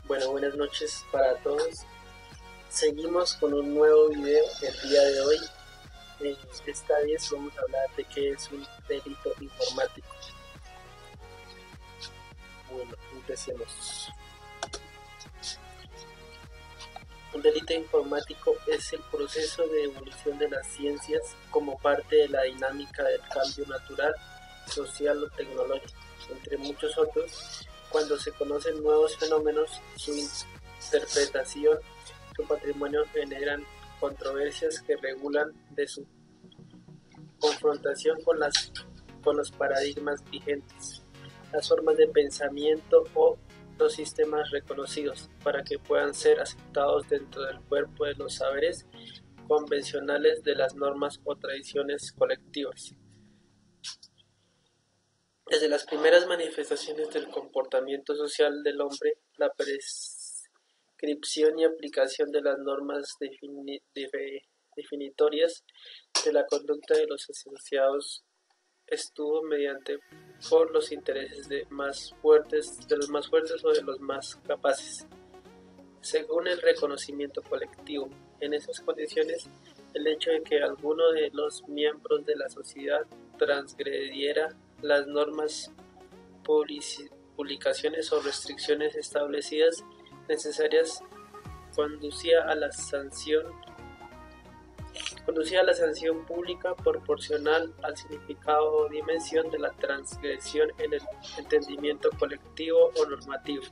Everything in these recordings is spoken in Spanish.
Bueno, buenas noches para todos. Seguimos con un nuevo video el día de hoy. Esta vez vamos a hablar de qué es un delito informático. Bueno, empecemos. Un delito informático es el proceso de evolución de las ciencias como parte de la dinámica del cambio natural, social o tecnológico, entre muchos otros. Cuando se conocen nuevos fenómenos, su interpretación, su patrimonio generan controversias que regulan de su confrontación con los paradigmas vigentes, las formas de pensamiento o los sistemas reconocidos, para que puedan ser aceptados dentro del cuerpo de los saberes convencionales de las normas o tradiciones colectivas. Desde las primeras manifestaciones del comportamiento social del hombre, la prescripción y aplicación de las normas definitorias de la conducta de los asociados estuvo mediante por los intereses de los más fuertes o de los más capaces, según el reconocimiento colectivo. En esas condiciones, el hecho de que alguno de los miembros de la sociedad transgrediera las normas, publicaciones o restricciones establecidas necesarias conducía a la sanción pública proporcional al significado o dimensión de la transgresión en el entendimiento colectivo o normativo.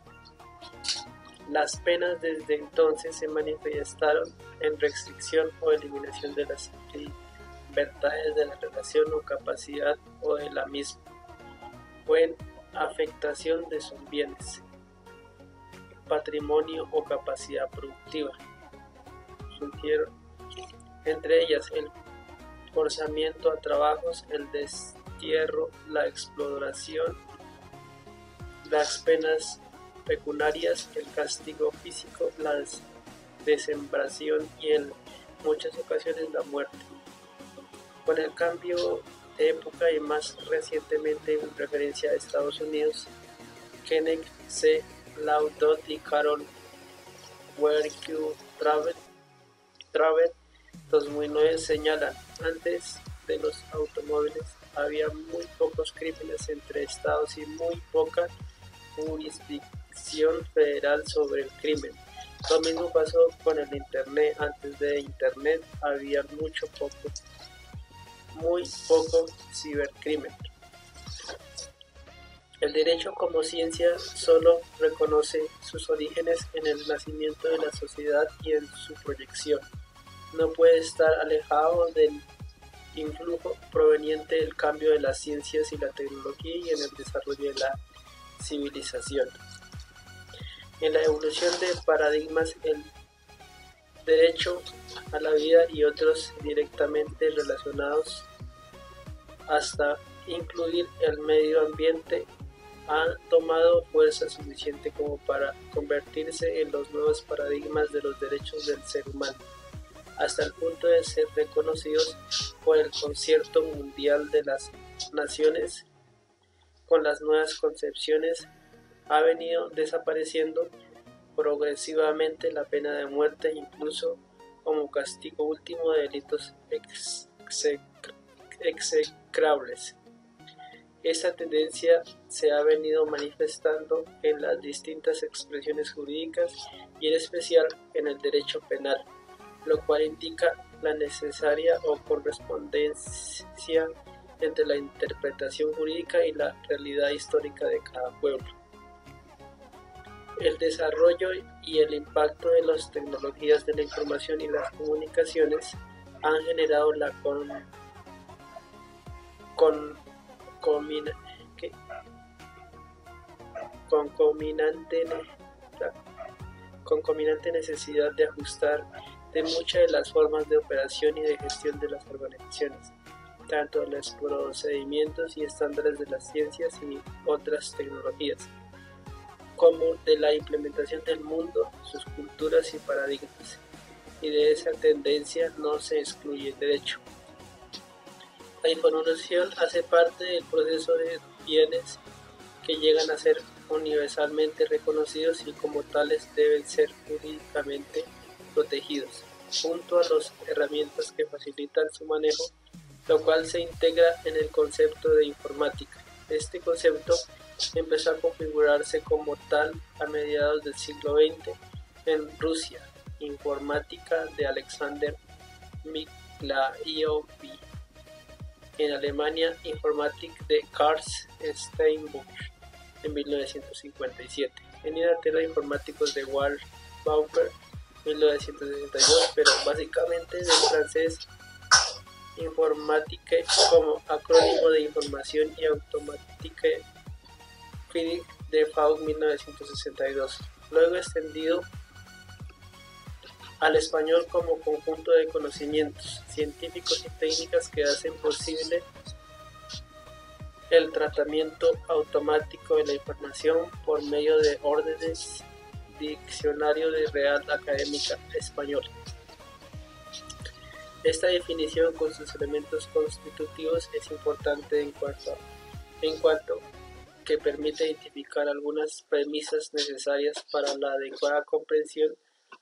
Las penas desde entonces se manifestaron en restricción o eliminación de las libertades de la relación o capacidad o de la misma, o en afectación de sus bienes, patrimonio o capacidad productiva. Sugiero entre ellas el forzamiento a trabajos, el destierro, la exploración, las penas pecuniarias, el castigo físico, la desmembración y en muchas ocasiones la muerte. Con el cambio de época y más recientemente en referencia a Estados Unidos, Kenneth C. Laudot y Carol Wernicke-Traver 2009 señalan: antes de los automóviles había muy pocos crímenes entre estados y muy poca jurisdicción federal sobre el crimen. Lo mismo pasó con el internet. Antes de internet había muy poco cibercrimen. El derecho como ciencia solo reconoce sus orígenes en el nacimiento de la sociedad y en su proyección. No puede estar alejado del influjo proveniente del cambio de las ciencias y la tecnología y en el desarrollo de la civilización. En la evolución de paradigmas, el derecho a la vida y otros directamente relacionados, hasta incluir el medio ambiente, han tomado fuerza suficiente como para convertirse en los nuevos paradigmas de los derechos del ser humano, hasta el punto de ser reconocidos por el Concierto Mundial de las Naciones. Con las nuevas concepciones ha venido desapareciendo progresivamente la pena de muerte, incluso como castigo último de delitos execrables. Esta tendencia se ha venido manifestando en las distintas expresiones jurídicas y en especial en el derecho penal, lo cual indica la necesaria o correspondencia entre la interpretación jurídica y la realidad histórica de cada pueblo. El desarrollo y el impacto de las tecnologías de la información y las comunicaciones han generado la concominante necesidad de ajustar de muchas de las formas de operación y de gestión de las organizaciones, tanto de los procedimientos y estándares de las ciencias y otras tecnologías, como de la implementación del mundo, sus culturas y paradigmas, y de esa tendencia no se excluye el derecho. La información hace parte del proceso de bienes que llegan a ser universalmente reconocidos y como tales deben ser jurídicamente protegidos, junto a las herramientas que facilitan su manejo, lo cual se integra en el concepto de informática. Este concepto empezó a configurarse como tal a mediados del siglo XX en Rusia, informática de Alexander Mikhailov; en Alemania, Informatik de Karl Steinbuch en 1957; en Inglaterra, informáticos de Walter Bauer 1962, pero básicamente del francés Informatique como acrónimo de Información y Automatique Friedrich de Faust 1962, luego extendido al español como conjunto de conocimientos científicos y técnicas que hacen posible el tratamiento automático de la información por medio de órdenes. Diccionario de Real Académica Española. Esta definición con sus elementos constitutivos es importante en cuanto que permite identificar algunas premisas necesarias para la adecuada comprensión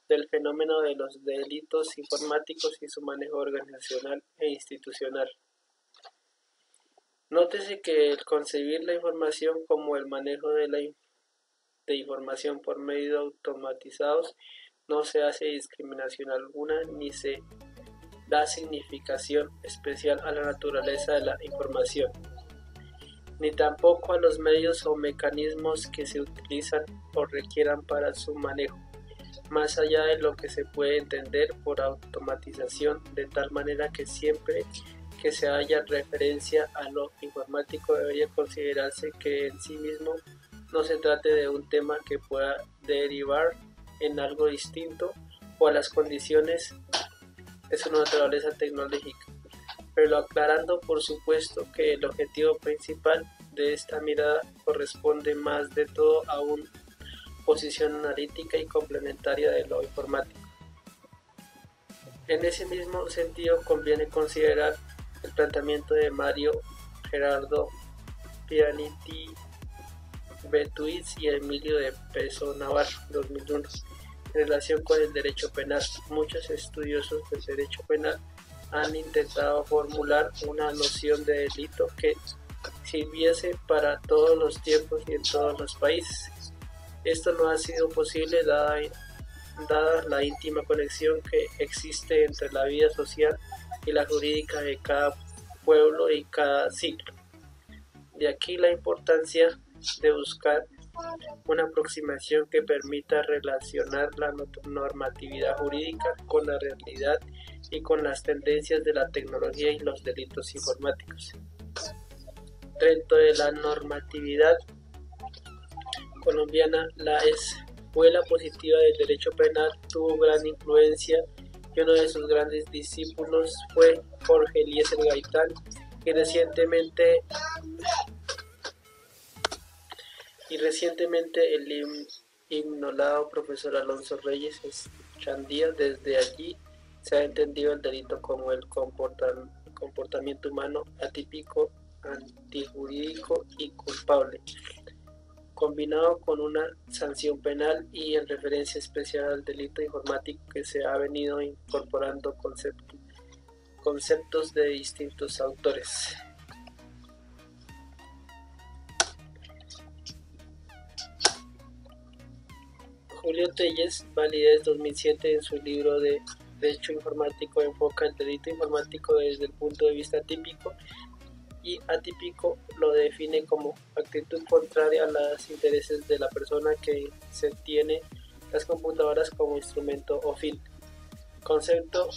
del fenómeno de los delitos informáticos y su manejo organizacional e institucional. Nótese que el concebir la información como el manejo de información por medios automatizados no se hace discriminación alguna ni se da significación especial a la naturaleza de la información, ni tampoco a los medios o mecanismos que se utilizan o requieran para su manejo, más allá de lo que se puede entender por automatización, de tal manera que siempre que se haya referencia a lo informático debería considerarse que en sí mismo no se trate de un tema que pueda derivar en algo distinto o a las condiciones de su naturaleza tecnológica, pero aclarando por supuesto que el objetivo principal de esta mirada corresponde más de todo a una posición analítica y complementaria de lo informático. En ese mismo sentido conviene considerar el planteamiento de Mario Gerardo Pianitti Betuiz y Emilio de Peso Navarro 2001 en relación con el derecho penal. Muchos estudiosos del derecho penal han intentado formular una noción de delito que sirviese para todos los tiempos y en todos los países. Esto no ha sido posible dada la íntima conexión que existe entre la vida social y la jurídica de cada pueblo y cada siglo. De aquí la importancia de buscar una aproximación que permita relacionar la normatividad jurídica con la realidad y con las tendencias de la tecnología y los delitos informáticos. Dentro de la normatividad colombiana, la escuela positiva del derecho penal tuvo gran influencia y uno de sus grandes discípulos fue Jorge Eliezer Gaitán, y recientemente el inmolado profesor Alonso Reyes Chandía. Desde allí se ha entendido el delito como el comportamiento humano atípico, antijurídico y culpable, combinado con una sanción penal y en referencia especial al delito informático que se ha venido incorporando conceptos de distintos autores. Julio Telles, Validez 2007, en su libro de Derecho Informático enfoca el delito informático desde el punto de vista típico y atípico. Lo define como actitud contraria a los intereses de la persona que se tiene las computadoras como instrumento o fin. Concepto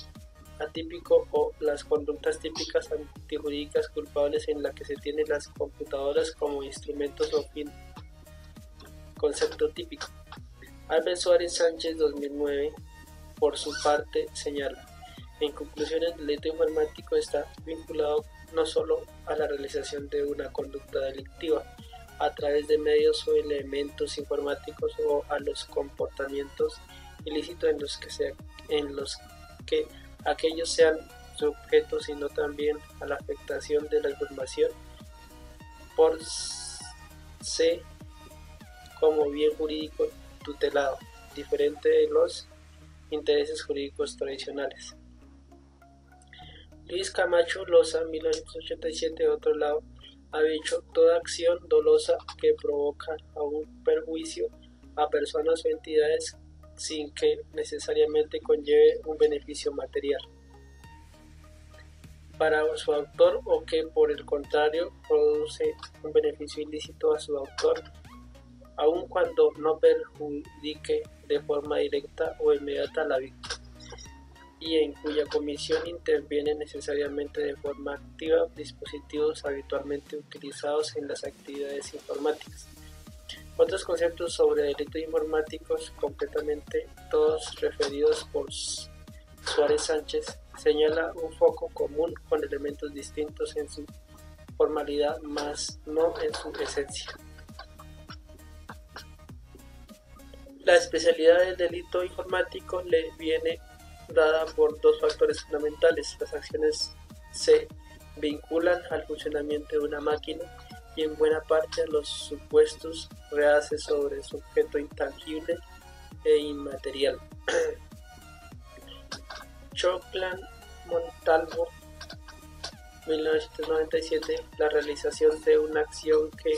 atípico o las conductas típicas antijurídicas culpables en la que se tienen las computadoras como instrumentos o fin. Concepto típico. Albert Suárez Sánchez 2009 por su parte señala: en conclusión, el delito informático está vinculado no solo a la realización de una conducta delictiva a través de medios o elementos informáticos o a los comportamientos ilícitos en los que aquellos sean sujetos, sino también a la afectación de la información por C como bien jurídico tutelado, diferente de los intereses jurídicos tradicionales. Luis Camacho Loza, 1987, de otro lado, ha dicho: toda acción dolosa que provoca a un perjuicio a personas o entidades sin que necesariamente conlleve un beneficio material para su autor, o que por el contrario produce un beneficio ilícito a su autor, aun cuando no perjudique de forma directa o inmediata a la víctima, y en cuya comisión intervienen necesariamente de forma activa dispositivos habitualmente utilizados en las actividades informáticas. Otros conceptos sobre delitos informáticos, completamente todos referidos por Suárez Sánchez, señala un foco común con elementos distintos en su formalidad, más no en su esencia. La especialidad del delito informático le viene dada por dos factores fundamentales: las acciones se vinculan al funcionamiento de una máquina y en buena parte a los supuestos rehace sobre su objeto intangible e inmaterial. Choclan Montalvo, 1997, la realización de una acción que,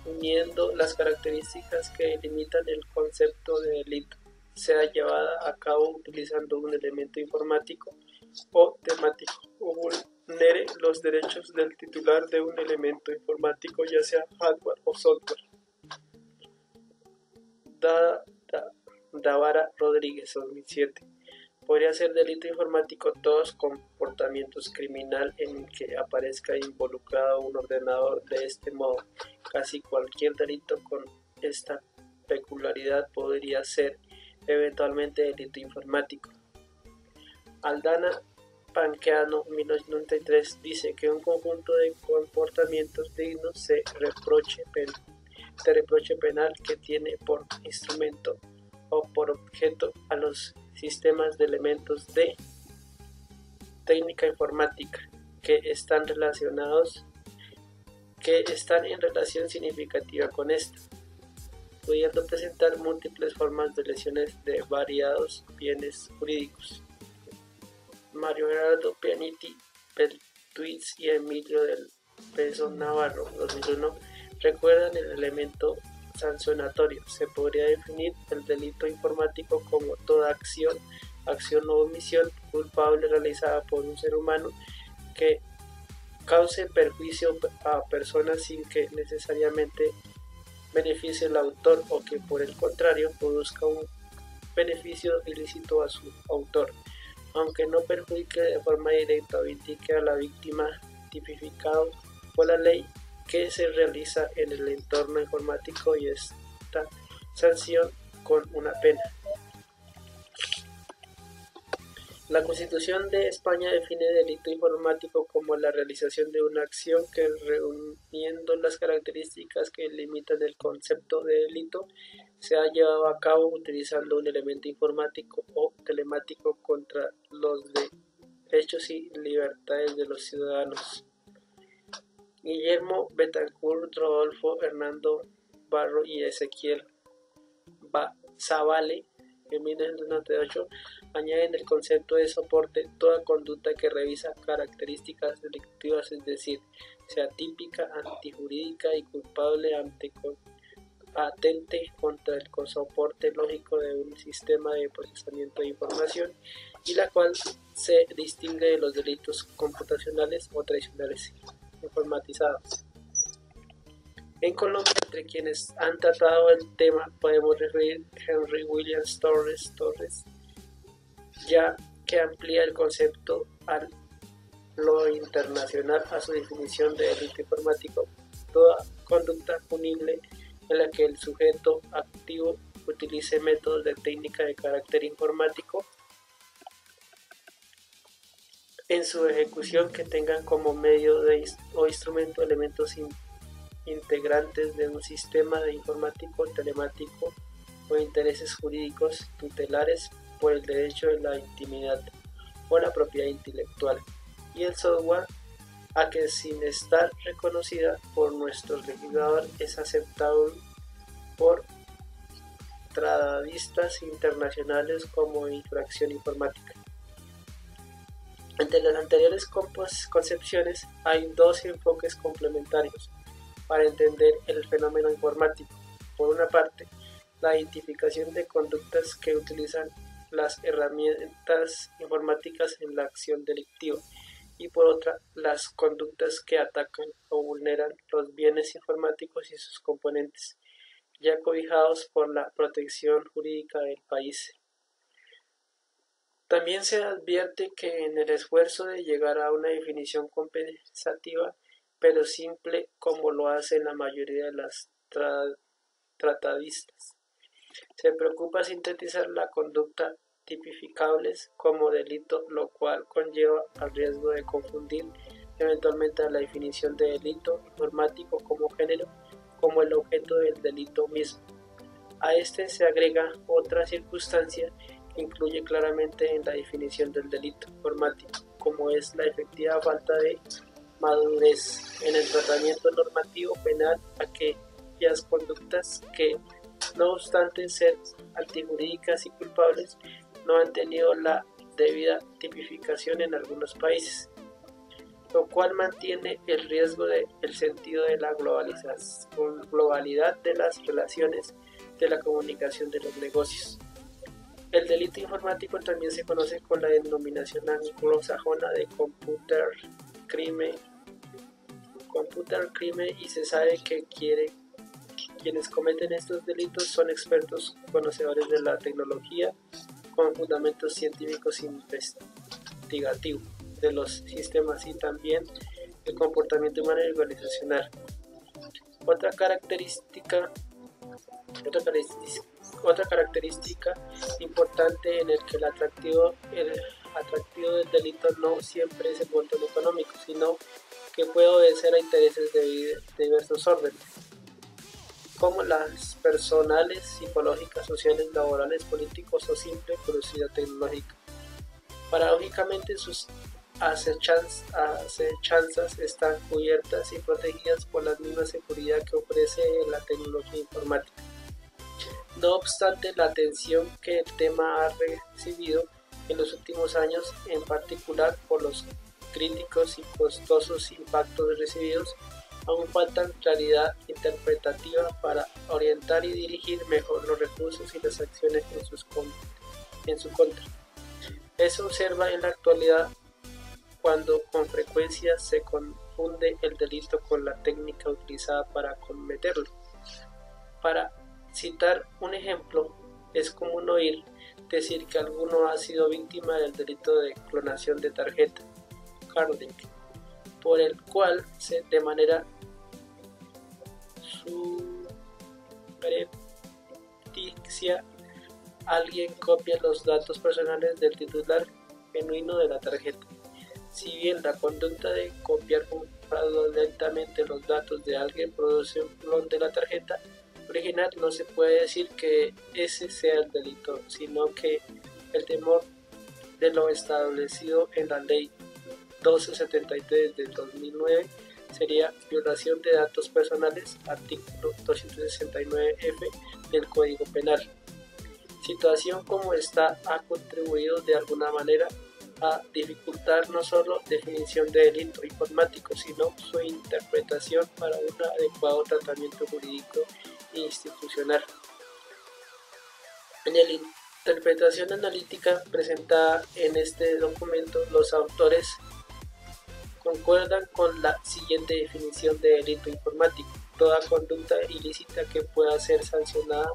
reuniendo las características que limitan el concepto de delito, sea llevada a cabo utilizando un elemento informático o temático, o vulnere los derechos del titular de un elemento informático, ya sea hardware o software. Davara Rodríguez, 2007. Podría ser delito informático todos comportamientos criminal en el que aparezca involucrado un ordenador. De este modo, casi cualquier delito con esta peculiaridad podría ser eventualmente delito informático. Aldana Panqueano, 1993, dice que un conjunto de comportamientos dignos de reproche penal que tiene por instrumento o por objeto a los sistemas de elementos de técnica informática que están en relación significativa con esta, pudiendo presentar múltiples formas de lesiones de variados bienes jurídicos. Mario Gerardo Pianitti Beltuitz y Emilio del Peso Navarro, 2001, recuerdan el elemento sancionatorio. Se podría definir el delito informático como toda acción o omisión culpable realizada por un ser humano que cause perjuicio a personas sin que necesariamente beneficie al autor, o que por el contrario produzca un beneficio ilícito a su autor, aunque no perjudique de forma directa o indique a la víctima, tipificado por la ley que se realiza en el entorno informático, y esta sanción con una pena. La Constitución de España define delito informático como la realización de una acción que, reuniendo las características que limitan el concepto de delito, se ha llevado a cabo utilizando un elemento informático o telemático contra los derechos y libertades de los ciudadanos. Guillermo Betancourt, Rodolfo Hernando Barro y Ezequiel Zavale, en 1998, añaden el concepto de soporte toda conducta que revisa características delictivas, es decir, sea típica, antijurídica y culpable, atente contra el soporte lógico de un sistema de procesamiento de información, y la cual se distingue de los delitos computacionales o tradicionales informatizados. En Colombia, entre quienes han tratado el tema podemos referir a Henry Williams Torres, ya que amplía el concepto a lo internacional a su definición de delito informático: toda conducta punible en la que el sujeto activo utilice métodos de técnica de carácter informático en su ejecución que tengan como medio o instrumento elementos integrantes de un sistema de informático, telemático o intereses jurídicos tutelares por el derecho de la intimidad o la propiedad intelectual, y el software a que sin estar reconocida por nuestro legislador es aceptado por tratadistas internacionales como infracción informática. Entre las anteriores concepciones hay dos enfoques complementarios para entender el fenómeno informático. Por una parte, la identificación de conductas que utilizan las herramientas informáticas en la acción delictiva, y por otra, las conductas que atacan o vulneran los bienes informáticos y sus componentes, ya cobijados por la protección jurídica del país. También se advierte que en el esfuerzo de llegar a una definición compensativa, pero simple como lo hacen la mayoría de las tratadistas, se preocupa sintetizar la conducta tipificables como delito, lo cual conlleva al riesgo de confundir eventualmente a la definición de delito informático como género, como el objeto del delito mismo. A este se agrega otra circunstancia que incluye claramente en la definición del delito informático, como es la efectiva falta de madurez en el tratamiento normativo penal a aquellas conductas que, no obstante ser antijurídicas y culpables, no han tenido la debida tipificación en algunos países, lo cual mantiene el riesgo del sentido de la globalidad de las relaciones de la comunicación de los negocios. El delito informático también se conoce con la denominación anglosajona de computer crime, y se sabe que quienes cometen estos delitos son expertos conocedores de la tecnología con fundamentos científicos investigativos de los sistemas y también el comportamiento humano y organizacional. Otra característica importante en el que el atractivo del delito no siempre es el botón económico, sino que puede obedecer a intereses de diversos órdenes, como las personales, psicológicas, sociales, laborales, políticos o simple curiosidad tecnológica. Paradójicamente, sus acechanzas están cubiertas y protegidas por la misma seguridad que ofrece la tecnología informática. No obstante, la atención que el tema ha recibido en los últimos años, en particular por los críticos y costosos impactos recibidos, aún faltan claridad interpretativa para orientar y dirigir mejor los recursos y las acciones en su contra. Eso observa en la actualidad cuando con frecuencia se confunde el delito con la técnica utilizada para cometerlo. Para citar un ejemplo, es común oír decir que alguno ha sido víctima del delito de clonación de tarjeta, carding, por el cual de manera subrepticia alguien copia los datos personales del titular genuino de la tarjeta. Si bien la conducta de copiar fraudulentamente los datos de alguien produce un clon de la tarjeta original, no se puede decir que ese sea el delito, sino que el temor de lo establecido en la ley 1273 del 2009 sería violación de datos personales, artículo 269F del Código Penal. Situación como esta ha contribuido de alguna manera a dificultar no solo definición de delito informático, sino su interpretación para un adecuado tratamiento jurídico e institucional. En la interpretación analítica presentada en este documento, los autores concuerdan con la siguiente definición de delito informático: toda conducta ilícita que pueda ser sancionada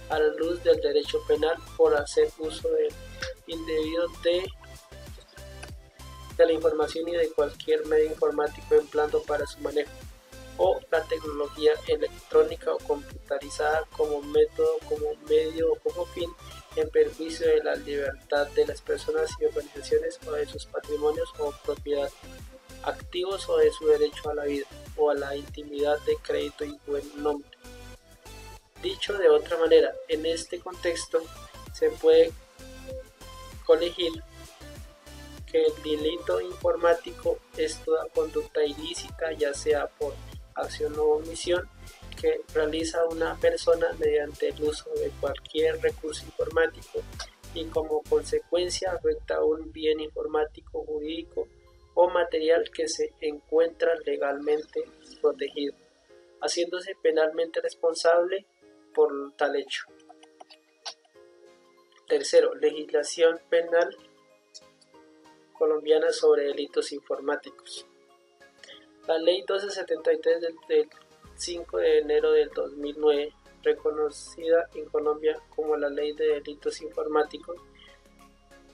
a la luz del derecho penal por hacer uso indebido de la información y de cualquier medio informático empleado para su manejo, o la tecnología electrónica o computarizada como método, como medio o como fin, en perjuicio de la libertad de las personas y organizaciones o de sus patrimonios o propiedad, activos o de su derecho a la vida o a la intimidad de crédito y buen nombre. Dicho de otra manera, en este contexto se puede colegir que el delito informático es toda conducta ilícita, ya sea por acción o omisión, que realiza una persona mediante el uso de cualquier recurso informático y como consecuencia afecta un bien informático, jurídico o material que se encuentra legalmente protegido, haciéndose penalmente responsable por tal hecho. Tercero, legislación penal colombiana sobre delitos informáticos. La ley 1273 del 5 de enero del 2009, reconocida en Colombia como la Ley de Delitos Informáticos,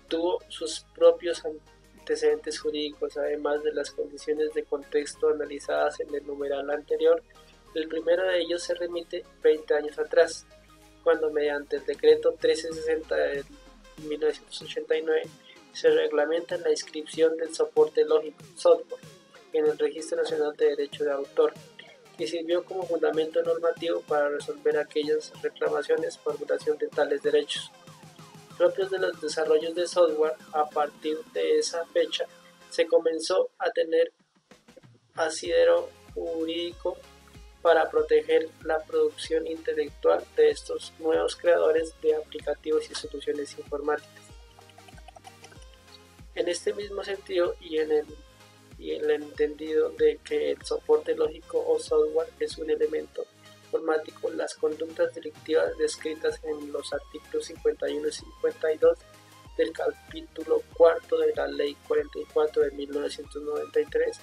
tuvo sus propios antecedentes jurídicos, además de las condiciones de contexto analizadas en el numeral anterior. El primero de ellos se remite 20 años atrás, cuando mediante el decreto 1360 de 1989 se reglamenta la inscripción del soporte lógico software en el Registro Nacional de Derecho de Autor y sirvió como fundamento normativo para resolver aquellas reclamaciones por violación de tales derechos propios de los desarrollos de software. A partir de esa fecha se comenzó a tener asidero jurídico para proteger la producción intelectual de estos nuevos creadores de aplicativos y soluciones informáticas. En este mismo sentido y en el entendido de que el soporte lógico o software es un elemento informático, las conductas delictivas descritas en los artículos 51 y 52 del capítulo cuarto de la Ley 44 de 1993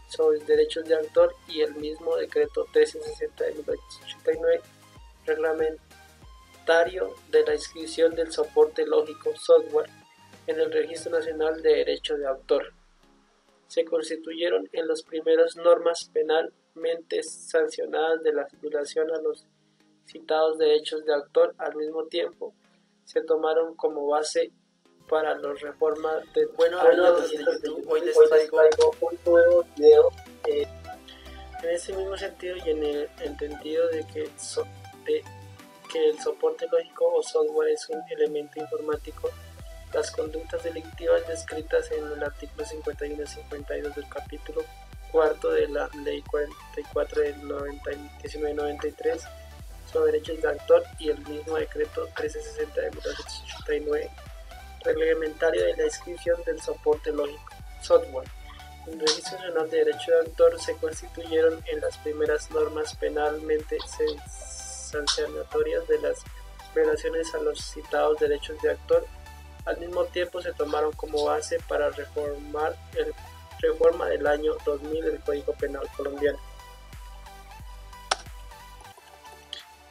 sobre derechos de autor y el mismo decreto 1360 de 1989 reglamentario de la inscripción del soporte lógico software en el Registro Nacional de Derecho de Autor se constituyeron en las primeras normas penalmente sancionadas de la violación a los citados derechos de autor. Al mismo tiempo se tomaron como base para las reformas de hoy les traigo un nuevo video en ese mismo sentido y en el entendido de que el soporte lógico o software es un elemento informático. Las conductas delictivas descritas en el artículo 51 y 52 del capítulo cuarto de la Ley 44 del 1993 sobre derechos de autor y el mismo decreto 1360 de 1989 reglamentario de la inscripción del soporte lógico software en el Registro Nacional de Derecho de Autor se constituyeron en las primeras normas penalmente sancionatorias de las violaciones a los citados derechos de autor. Al mismo tiempo se tomaron como base para reforma del año 2000 del Código Penal colombiano.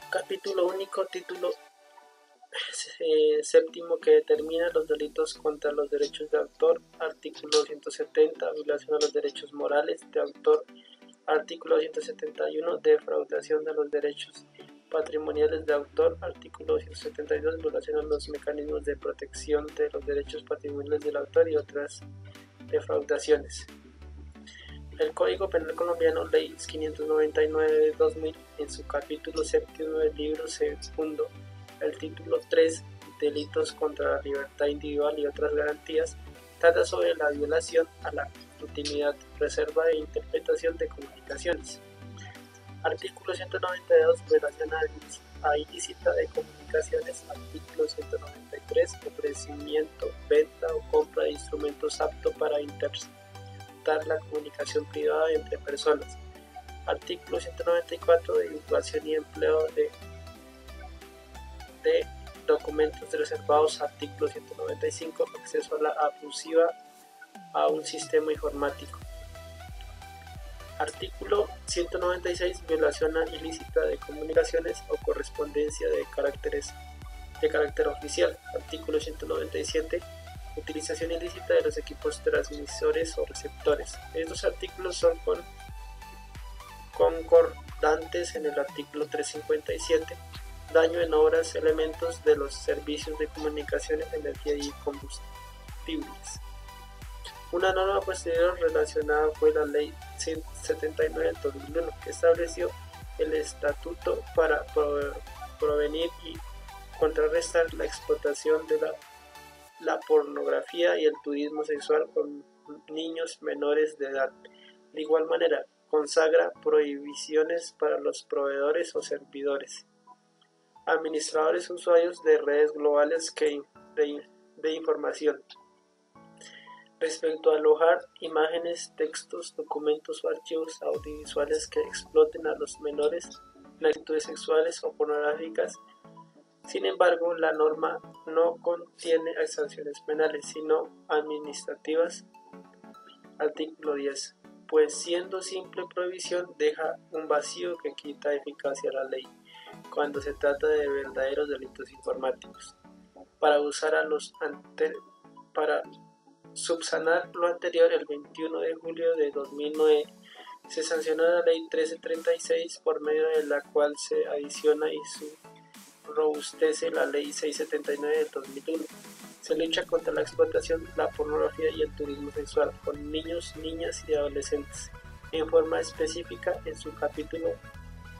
Capítulo único, título séptimo que determina los delitos contra los derechos de autor. Artículo 170, violación a los derechos morales de autor. Artículo 171, defraudación de los derechos patrimoniales de autor. Artículo 172, violación a los mecanismos de protección de los derechos patrimoniales del autor y otras defraudaciones. El Código Penal colombiano, Ley 599 de 2000, en su capítulo séptimo del libro segundo, el título 3, delitos contra la libertad individual y otras garantías, trata sobre la violación a la intimidad, reserva e interpretación de comunicaciones. Artículo 192, violación a ilícita de comunicaciones. Artículo 193, ofrecimiento, venta o compra de instrumentos aptos para interceptar la comunicación privada entre personas. Artículo 194, de divulgación y empleo de documentos reservados. Artículo 195, acceso a la abusiva a un sistema informático. Artículo 196, violación ilícita de comunicaciones o correspondencia de carácter oficial. Artículo 197, utilización ilícita de los equipos transmisores o receptores. Estos artículos son concordantes en el artículo 357, daño en obras, elementos de los servicios de comunicaciones, energía y combustibles. Una norma posterior relacionada fue la Ley 179 del 2001, que estableció el estatuto para prevenir y contrarrestar la explotación de la la pornografía y el turismo sexual con niños menores de edad. De igual manera, consagra prohibiciones para los proveedores o servidores, administradores o usuarios de redes globales de información respecto a alojar imágenes, textos, documentos o archivos audiovisuales que exploten a los menores en actitudes sexuales o pornográficas. Sin embargo, la norma no contiene sanciones penales, sino administrativas. Artículo 10. Pues siendo simple prohibición deja un vacío que quita eficacia a la ley cuando se trata de verdaderos delitos informáticos. Para subsanar lo anterior, el 21 de julio de 2009 se sancionó la Ley 1336, por medio de la cual se adiciona y robustece la Ley 679 del 2001. Se lucha contra la explotación, la pornografía y el turismo sexual con niños, niñas y adolescentes, en forma específica en su capítulo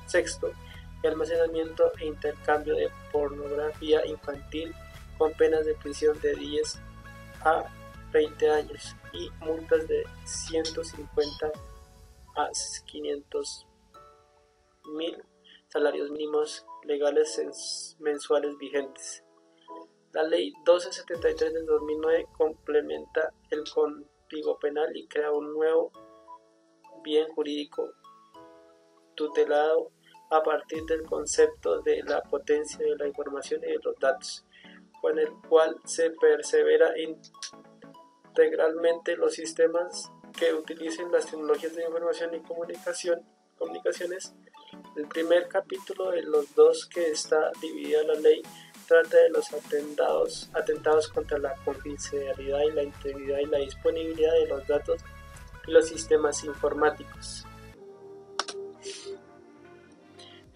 6, almacenamiento e intercambio de pornografía infantil, con penas de prisión de 10 a 20 años y multas de 150 a 500.000 salarios mínimos legales mensuales vigentes. La Ley 1273 del 2009 complementa el Código Penal y crea un nuevo bien jurídico tutelado a partir del concepto de la potencia de la información y de los datos, con el cual se persevera integralmente los sistemas que utilicen las tecnologías de información y comunicaciones. El primer capítulo de los dos que está dividida la ley trata de los atentados contra la confidencialidad y la integridad y la disponibilidad de los datos y los sistemas informáticos.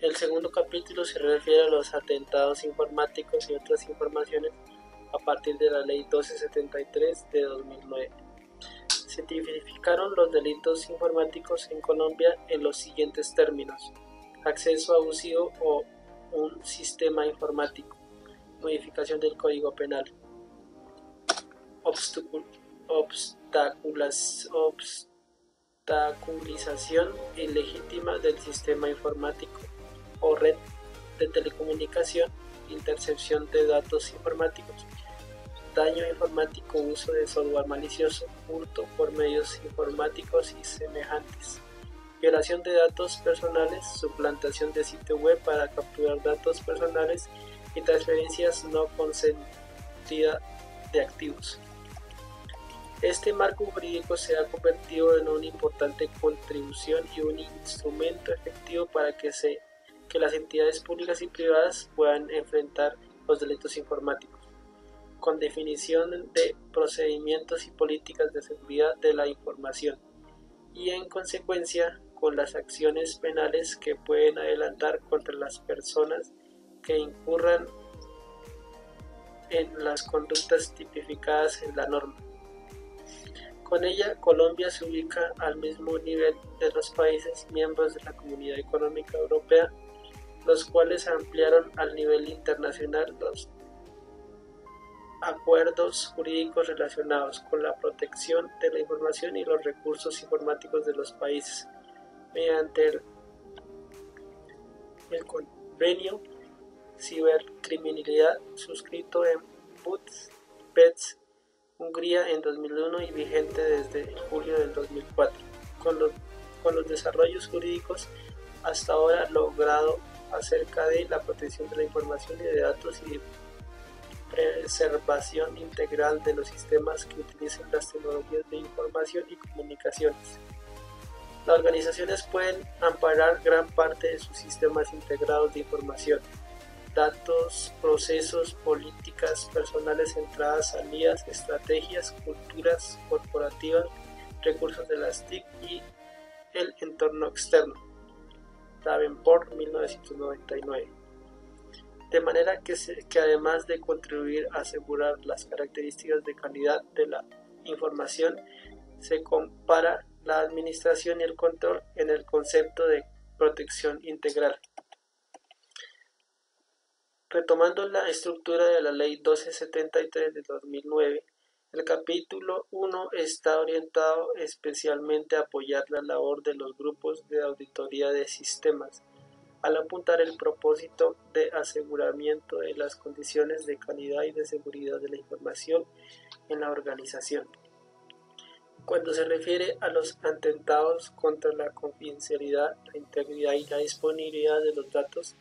El segundo capítulo se refiere a los atentados informáticos y otras informaciones a partir de la Ley 1273 de 2009. Se tipificaron los delitos informáticos en Colombia en los siguientes términos: acceso abusivo o un sistema informático, modificación del Código Penal, obstaculización ilegítima del sistema informático o red de telecomunicación, intercepción de datos informáticos, daño informático, uso de software malicioso, hurto por medios informáticos y semejantes, violación de datos personales, suplantación de sitio web para capturar datos personales y transferencias no consentidas de activos. Este marco jurídico se ha convertido en una importante contribución y un instrumento efectivo para que las entidades públicas y privadas puedan enfrentar los delitos informáticos, con definición de procedimientos y políticas de seguridad de la información, y en consecuencia con las acciones penales que pueden adelantar contra las personas que incurran en las conductas tipificadas en la norma. Con ella, Colombia se ubica al mismo nivel de los países miembros de la Comunidad Económica Europea, los cuales ampliaron al nivel internacional los acuerdos jurídicos relacionados con la protección de la información y los recursos informáticos de los países, mediante el convenio cibercriminalidad suscrito en Budapest, Hungría en 2001 y vigente desde julio del 2004. Con los desarrollos jurídicos hasta ahora logrado acerca de la protección de la información y de datos y de preservación integral de los sistemas que utilicen las tecnologías de información y comunicaciones. Las organizaciones pueden amparar gran parte de sus sistemas integrados de información, datos, procesos, políticas personales, entradas, salidas, estrategias, culturas corporativas, recursos de las TIC y el entorno externo. Davenport, 1999. De manera que además de contribuir a asegurar las características de calidad de la información, se compara la administración y el control en el concepto de protección integral. Retomando la estructura de la Ley 1273 de 2009, el capítulo 1 está orientado especialmente a apoyar la labor de los grupos de auditoría de sistemas, al apuntar el propósito de aseguramiento de las condiciones de calidad y de seguridad de la información en la organización. Cuando se refiere a los atentados contra la confidencialidad, la integridad y la disponibilidad de los datos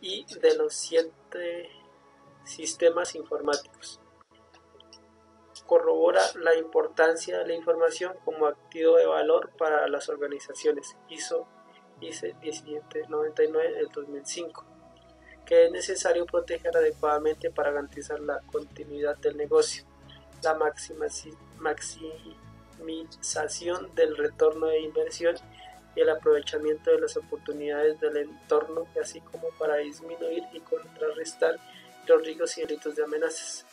y de los 7 sistemas informáticos, corrobora la importancia de la información como activo de valor para las organizaciones. ISO 1799 del 2005, que es necesario proteger adecuadamente para garantizar la continuidad del negocio, la maximización del retorno de inversión y el aprovechamiento de las oportunidades del entorno, así como para disminuir y contrarrestar los riesgos y delitos de amenazas.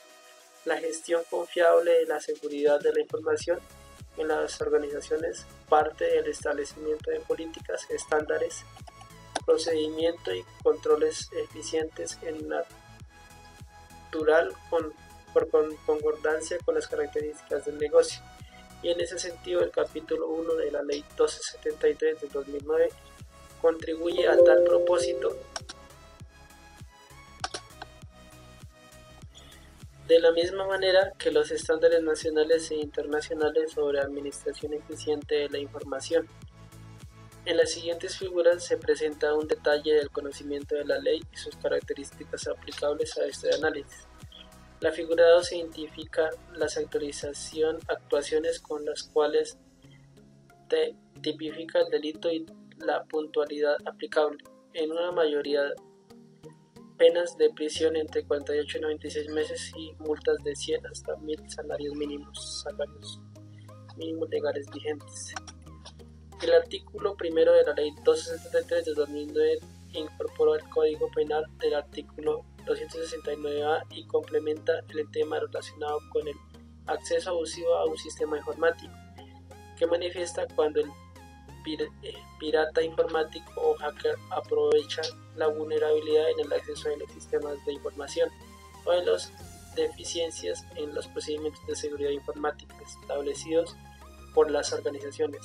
La gestión confiable de la seguridad de la información en las organizaciones parte del establecimiento de políticas, estándares, procedimientos y controles eficientes en natural por concordancia con las características del negocio. Y en ese sentido, el capítulo 1 de la Ley 1273 de 2009 contribuye a tal propósito. De la misma manera que los estándares nacionales e internacionales sobre administración eficiente de la información. En las siguientes figuras se presenta un detalle del conocimiento de la ley y sus características aplicables a este análisis. La figura 2 identifica las actuaciones con las cuales tipifica el delito y la puntualidad aplicable. En una mayoría penas de prisión entre 48 y 96 meses y multas de 100 hasta 1000 salarios mínimos legales vigentes. El artículo primero de la Ley 273 de 2009 incorporó el Código Penal del artículo 269A y complementa el tema relacionado con el acceso abusivo a un sistema informático, que manifiesta cuando el pirata informático o hacker aprovecha la vulnerabilidad en el acceso a los sistemas de información o en las deficiencias en los procedimientos de seguridad informática establecidos por las organizaciones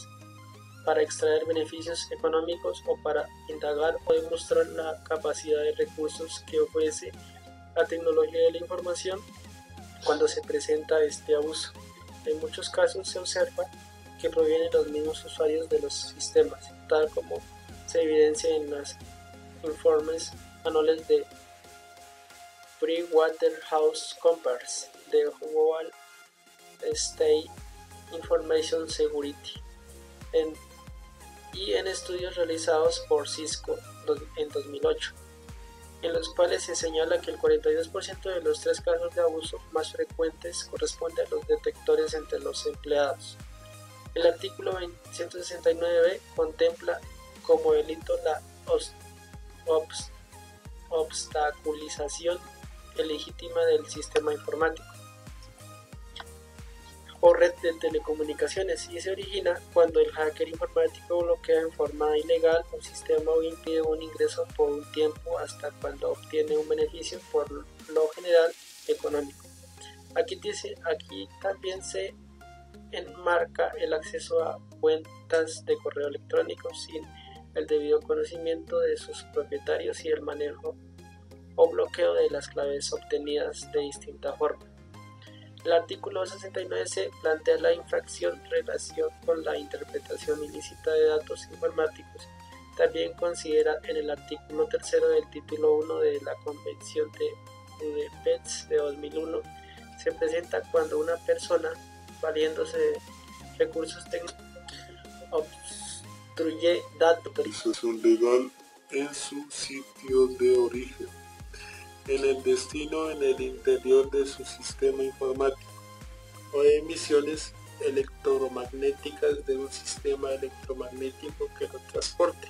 para extraer beneficios económicos o para indagar o demostrar la capacidad de recursos que ofrece la tecnología de la información cuando se presenta este abuso. En muchos casos se observa que provienen los mismos usuarios de los sistemas, tal como se evidencia en los informes anuales de PricewaterhouseCoopers de Global State Information Security y en estudios realizados por Cisco en 2008, en los cuales se señala que el 42% de los 3 casos de abuso más frecuentes corresponde a los detectores entre los empleados. El artículo 169b contempla como delito la obstaculización ilegítima del sistema informático o red de telecomunicaciones y se origina cuando el hacker informático bloquea en forma ilegal un sistema o impide un ingreso por un tiempo hasta cuando obtiene un beneficio, por lo general económico. Aquí también se enmarca el acceso a cuentas de correo electrónico sin el debido conocimiento de sus propietarios y el manejo o bloqueo de las claves obtenidas de distinta forma. El artículo 69c plantea la infracción en relación con la interpretación ilícita de datos informáticos. También considera en el artículo 3 del título 1 de la Convención de Budapest de 2001 se presenta cuando una persona, valiéndose de recursos técnicos, obstruye datos legal en su sitio de origen, en el destino, en el interior de su sistema informático, o emisiones electromagnéticas de un sistema electromagnético que lo transporte.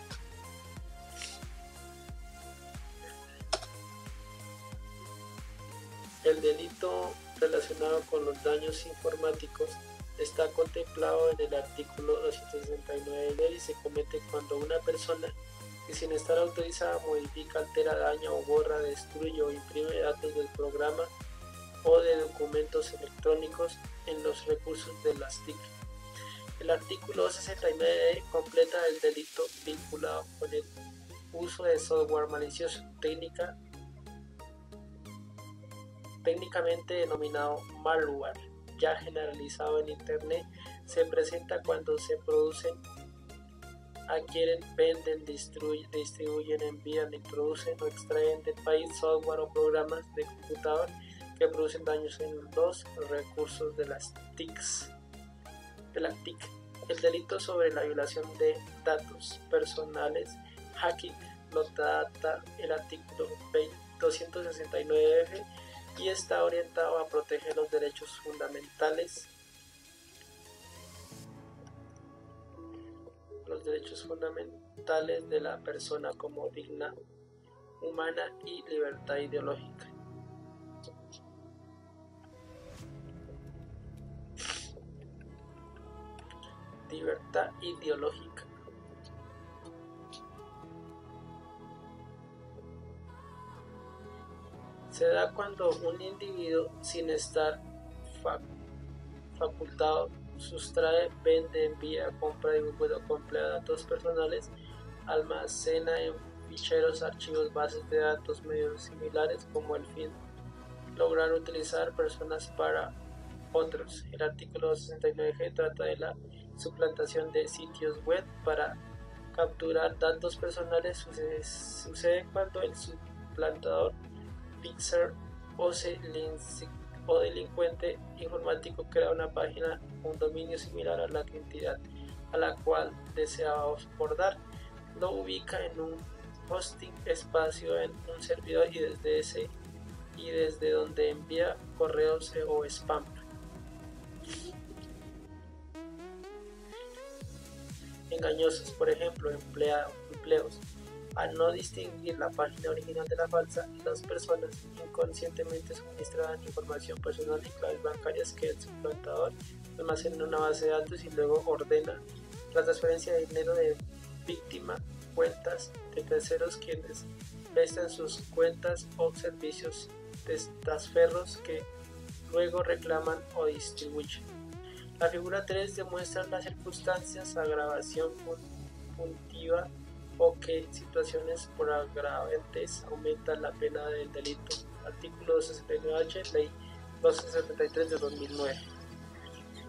El delito relacionado con los daños informáticos está contemplado en el artículo 269 y se comete cuando una persona y sin estar autorizada modifica, altera, daña o borra, destruye o imprime datos del programa o de documentos electrónicos en los recursos de las TIC. El artículo 69 completa el delito vinculado con el uso de software malicioso, técnicamente denominado malware, ya generalizado en Internet. Se presenta cuando se producen, adquieren, venden, distribuyen, envían, introducen o extraen del país software o programas de computador que producen daños en los recursos de las TICs. El delito sobre la violación de datos personales, hacking, lo trata el artículo 269F y está orientado a proteger los derechos fundamentales de la persona como digna, humana y libertad ideológica. Libertad ideológica. Se da cuando un individuo, sin estar facultado, sustrae, vende, envía, compra, divulga o emplea datos personales, almacena en ficheros, archivos, bases de datos, medios similares, como el fin lograr utilizar personas para otros. El artículo 69G trata de la suplantación de sitios web para capturar datos personales. Sucede cuando el suplantador, fixer o delincuente informático crea una página o un dominio similar a la entidad a la cual desea abordar, lo ubica en un hosting, espacio en un servidor y desde donde envía correos o spam. Engañosos, por ejemplo, empleos. Al no distinguir la página original de la falsa, las personas inconscientemente suministran información personal y claves bancarias que el suplantador almacena en una base de datos y luego ordena la transferencia de dinero de víctima, cuentas de terceros quienes prestan sus cuentas o servicios testaferros que luego reclaman o distribuyen. La figura 3 demuestra las circunstancias, agravación punitiva o que en situaciones por agravantes aumentan la pena del delito. Artículo 269H, Ley 273 de 2009.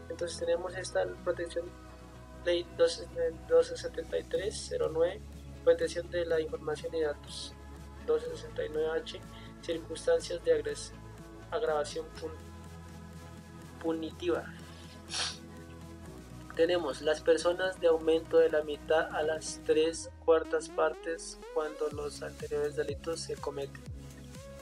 Entonces tenemos esta protección, Ley 273-09, protección de la información y datos. 269H, circunstancias de agravación punitiva. Tenemos las personas de aumento de la mitad a las 3/4 partes cuando los anteriores delitos se cometen.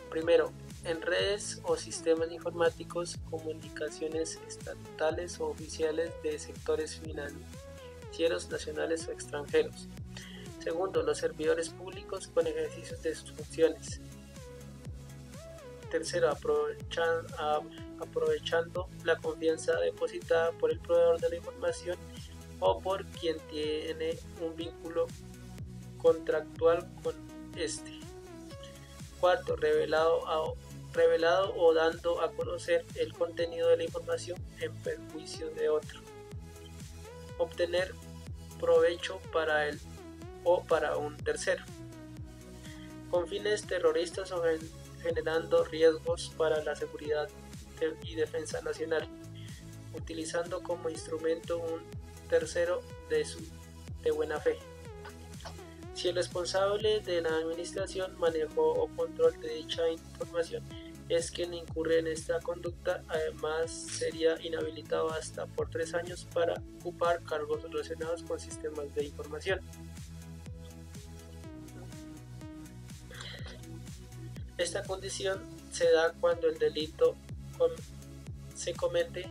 Primero, en redes o sistemas informáticos, comunicaciones estatales o oficiales de sectores financieros nacionales o extranjeros. Segundo, los servidores públicos con ejercicios de sus funciones. Tercero, aprovechando la confianza depositada por el proveedor de la información o por quien tiene un vínculo contractual con este. Cuarto, revelado o dando a conocer el contenido de la información en perjuicio de otro. Obtener provecho para él o para un tercero, con fines terroristas o generando riesgos para la seguridad y defensa nacional, utilizando como instrumento un tercero de buena fe. Si el responsable de la administración, manejo o control de dicha información es quien incurre en esta conducta, además sería inhabilitado hasta por 3 años para ocupar cargos relacionados con sistemas de información. Esta condición se da cuando el delito se comete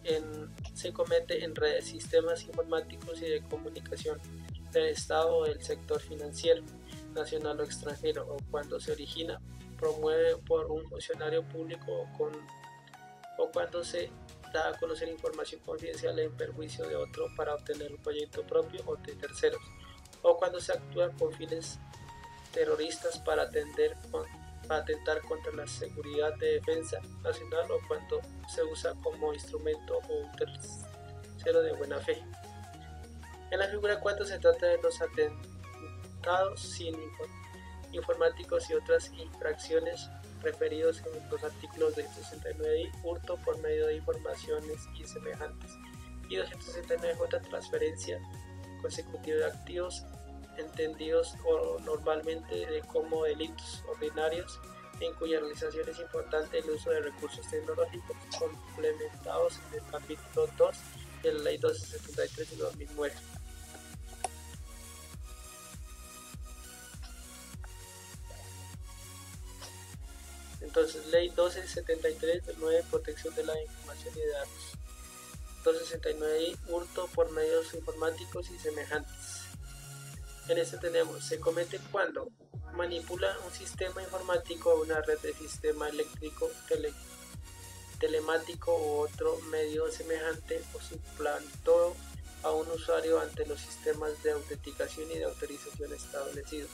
en redes, sistemas informáticos y de comunicación del Estado o del sector financiero, nacional o extranjero, o cuando se origina, promueve por un funcionario público o cuando se da a conocer información confidencial en perjuicio de otro para obtener un proyecto propio o de terceros, o cuando se actúa con fines terroristas para atentar contra la seguridad de defensa nacional, o cuando se usa como instrumento o un tercero de buena fe. En la figura 4 se trata de los atentados informáticos y otras infracciones referidos en los artículos de 269i, hurto por medio de informaciones y semejantes, y 269j, transferencia consecutiva de activos, entendidos normalmente como delitos ordinarios, en cuya realización es importante el uso de recursos tecnológicos, complementados en el capítulo 2 de la Ley 1273 de 2009. Entonces, Ley 1273 del 9, protección de la información y de datos. 269i, hurto por medios informáticos y semejantes. En este tenemos, se comete cuando manipula un sistema informático o una red de sistema eléctrico, telemático u otro medio semejante, o suplantó a un usuario ante los sistemas de autenticación y de autorización establecidos.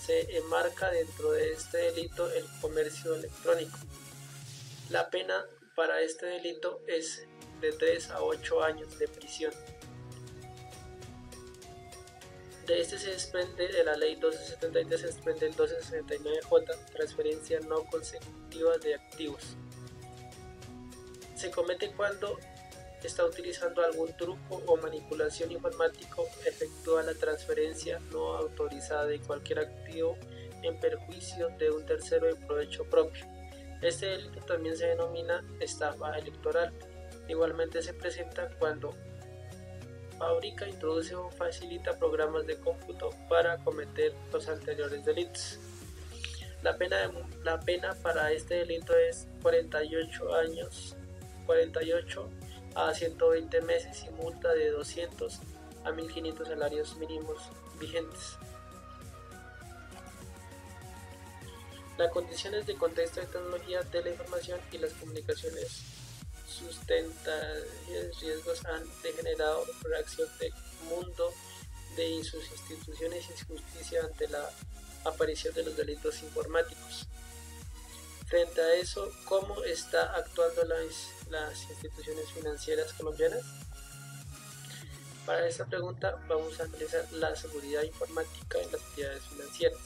Se enmarca dentro de este delito el comercio electrónico. La pena para este delito es de 3 a 8 años de prisión. De este se desprende de la Ley 1273, se desprende el 1269j, transferencia no consecutiva de activos. Se comete cuando está utilizando algún truco o manipulación informático, efectúa la transferencia no autorizada de cualquier activo en perjuicio de un tercero en provecho propio. Este delito también se denomina estafa electoral. Igualmente se presenta cuando fabrica, introduce o facilita programas de cómputo para cometer los anteriores delitos. La pena para este delito es 48 a 120 meses y multa de 200 a 1.500 salarios mínimos vigentes. Las condiciones de contexto de tecnología de la información y las comunicaciones sustentables riesgos han degenerado reacción del mundo de sus instituciones y injusticia ante la aparición de los delitos informáticos. Frente a eso, ¿cómo está actuando las instituciones financieras colombianas? Para esta pregunta vamos a analizar la seguridad informática en las entidades financieras.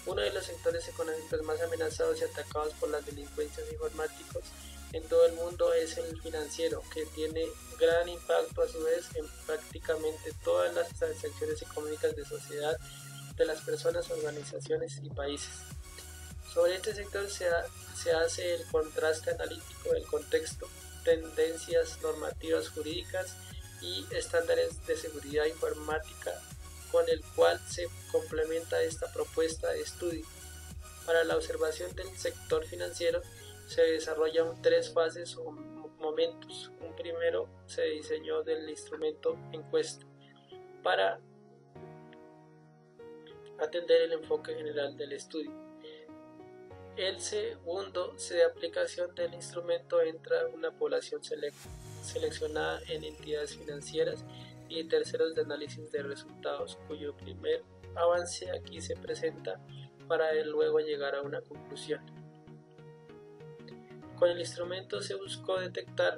Uno de los sectores económicos más amenazados y atacados por las delincuencias informáticas en todo el mundo es el financiero, que tiene gran impacto a su vez en prácticamente todas las transacciones económicas de sociedad de las personas, organizaciones y países. Sobre este sector se hace el contraste analítico del contexto, tendencias normativas jurídicas y estándares de seguridad informática, con el cual se complementa esta propuesta de estudio. Para la observación del sector financiero se desarrollan 3 fases o momentos. Un primero se diseñó del instrumento encuesta para atender el enfoque general del estudio. El segundo se de aplicación del instrumento entra una población seleccionada en entidades financieras, y terceros de análisis de resultados, cuyo primer avance aquí se presenta para luego llegar a una conclusión. Con el instrumento se buscó detectar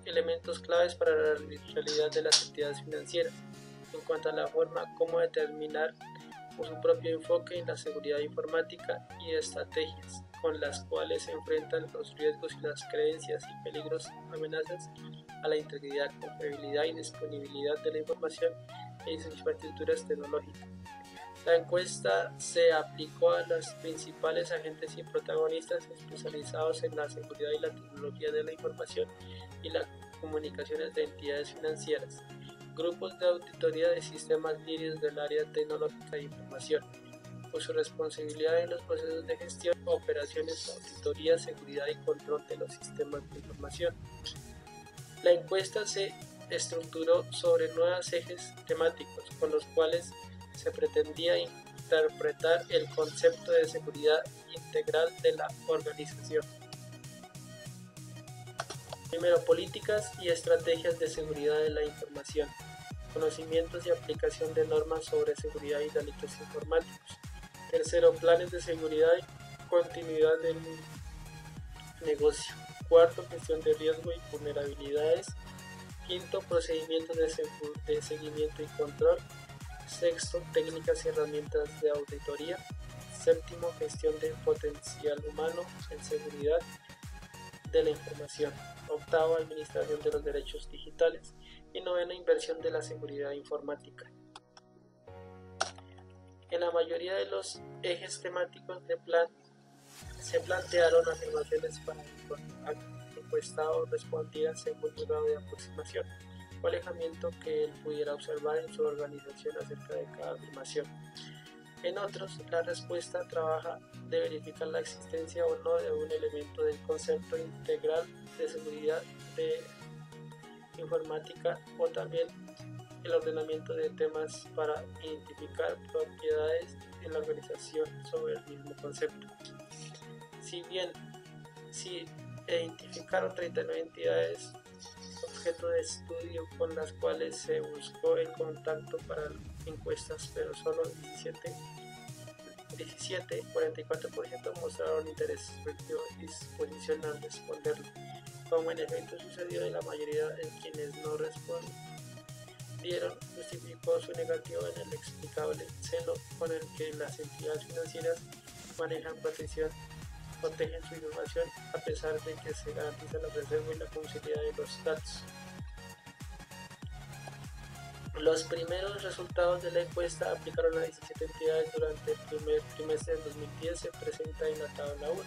elementos claves para la realidad de las entidades financieras en cuanto a la forma como determinar su propio enfoque en la seguridad informática y estrategias con las cuales se enfrentan los riesgos y las creencias y peligros, amenazas a la integridad, confiabilidad y disponibilidad de la información en sus infraestructuras tecnológicas. La encuesta se aplicó a los principales agentes y protagonistas especializados en la seguridad y la tecnología de la información y las comunicaciones de entidades financieras, grupos de auditoría de sistemas líderes del área tecnológica de información, por su responsabilidad en los procesos de gestión, operaciones, auditoría, seguridad y control de los sistemas de información. La encuesta se estructuró sobre 9 ejes temáticos con los cuales se pretendía interpretar el concepto de seguridad integral de la organización. Primero, políticas y estrategias de seguridad de la información. conocimientos y aplicación de normas sobre seguridad y delitos informáticos. Tercero, planes de seguridad y continuidad del negocio. Cuarto, gestión de riesgo y vulnerabilidades. Quinto, procedimientos de seguimiento y control. Sexto, técnicas y herramientas de auditoría. Séptimo, gestión de potencial humano en seguridad de la información. Octavo, administración de los derechos digitales. Y noveno, inversión de la seguridad informática. En la mayoría de los ejes temáticos del plan se plantearon afirmaciones para el encuestado respondieran según el grado de aproximación o alejamiento que él pudiera observar en su organización acerca de cada afirmación. En otros, la respuesta trabaja de verificar la existencia o no de un elemento del concepto integral de seguridad de informática o también el ordenamiento de temas para identificar propiedades en la organización sobre el mismo concepto. Si bien identificaron 39 entidades objeto de estudio con las cuales se buscó el contacto para encuestas, pero solo 44% mostraron interés y disposición al responderlo. Como en efecto sucedió en la mayoría de quienes no respondieron, justificó su negativa en el explicable celo con el que las entidades financieras manejan protegen su información a pesar de que se garantiza la reserva y la confidencialidad de los datos. Los primeros resultados de la encuesta aplicaron a 17 entidades durante el primer trimestre del 2010, se presenta en la tabla 1.